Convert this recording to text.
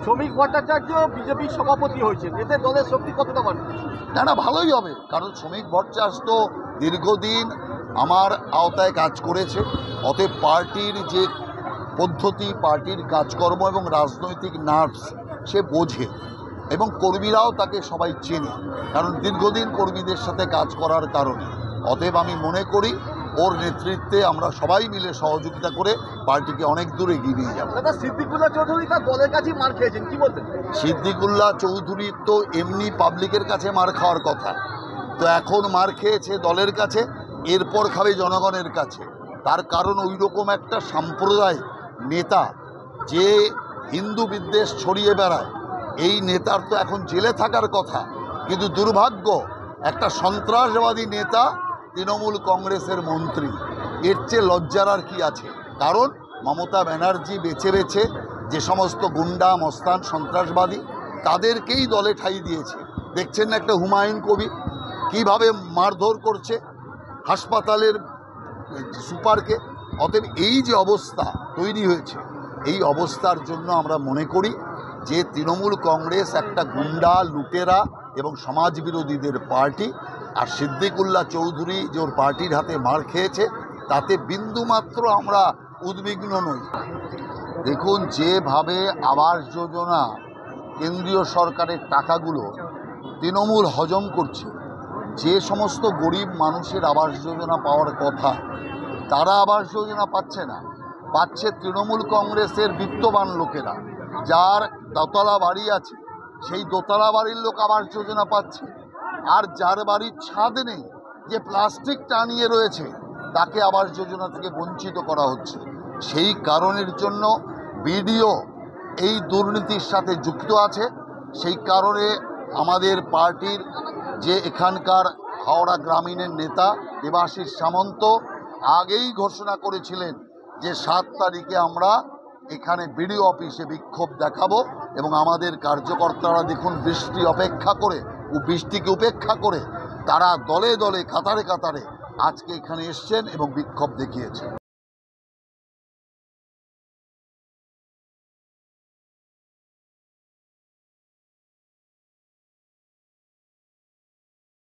শ্রমিক ভট্টাচার্য বিজেপির সভাপতি হয়েছেন, এতে দলের শক্তি কতটা বাড়বে? না, ভালোই হবে, কারণ শ্রমিক ভট্টাচার্য তো দীর্ঘদিন আমার আওতায় কাজ করেছে। অতএব পার্টির যে পদ্ধতি, পার্টির কাজকর্ম এবং রাজনৈতিক নার্ভস সে বোঝে, এবং কর্মীরাও তাকে সবাই চেনে, কারণ দীর্ঘদিন কর্মীদের সাথে কাজ করার কারণে। অতএব আমি মনে করি ওর নেতৃত্বে আমরা সবাই মিলে সহযোগিতা করে পার্টিকে অনেক দূর এগিয়ে নিয়ে যাব। দাদা, সিদ্দিকুল্লাহ চৌধুরী তার দলের কাছেই মার খেয়েছেন, কি বলবেন? সিদ্দিকুল্লাহ চৌধুরী তো এমনি পাবলিকের কাছে মার খাওয়ার কথা, তো এখন মার খেয়েছে দলের কাছে, এরপর খাবে জনগণের কাছে। তার কারণ ওই রকম একটা সাম্প্রদায়িক নেতা যে হিন্দু বিদ্বেষ ছড়িয়ে বেড়ায়, এই নেতার তো এখন জেলে থাকার কথা, কিন্তু দুর্ভাগ্য একটা সন্ত্রাসবাদী নেতা তৃণমূল কংগ্রেসের মন্ত্রী। এর চেয়ে লজ্জার আর কি আছে? কারণ মমতা ব্যানার্জি বেছে বেছে যে সমস্ত গুন্ডা মস্তান সন্ত্রাসবাদী তাদেরকেই দলে ঠাঁই দিয়েছে। দেখছেন না একটা হুমায়ুন কবির কীভাবে মারধর করছে হাসপাতালের সুপারকে। অতএব এই যে অবস্থা তৈরি হয়েছে, এই অবস্থার জন্য আমরা মনে করি যে তৃণমূল কংগ্রেস একটা গুন্ডা লুটেরা এবং সমাজবিরোধীদের পার্টি, আর সিদ্দিকুল্লাহ চৌধুরী যে ওর পার্টির হাতে মার খেয়েছে তাতে বিন্দুমাত্র আমরা উদ্বিগ্ন নই। দেখুন, যেভাবে আবাস যোজনা কেন্দ্রীয় সরকারের টাকাগুলো তৃণমূল হজম করছে, যে সমস্ত গরিব মানুষের আবাস যোজনা পাওয়ার কথা তারা আবাস যোজনা পাচ্ছে না, পাচ্ছে তৃণমূল কংগ্রেসের বিত্তবান লোকেরা, যার দোতলা বাড়ি আছে সেই দোতলা বাড়ির লোক আবাস যোজনা পাচ্ছে, আর যার বাড়ির ছাদ নেই, যে প্লাস্টিক টানিয়ে রয়েছে, তাকে আবাস যোজনা থেকে বঞ্চিত করা হচ্ছে। সেই কারণের জন্য বিডিও এই দুর্নীতির সাথে যুক্ত আছে। সেই কারণে আমাদের পার্টির যে এখানকার হাওড়া গ্রামীণের নেতা দেবাশিস সামন্ত আগেই ঘোষণা করেছিলেন যে 7 তারিখে আমরা এখানে বিডিও অফিসে বিক্ষোভ দেখাবো, এবং আমাদের কার্যকর্তারা দেখুন বৃষ্টিকে উপেক্ষা করে তারা দলে দলে কাতারে কাতারে আজকে এখানে এসছেন এবং বিক্ষোভ দেখিয়েছেন।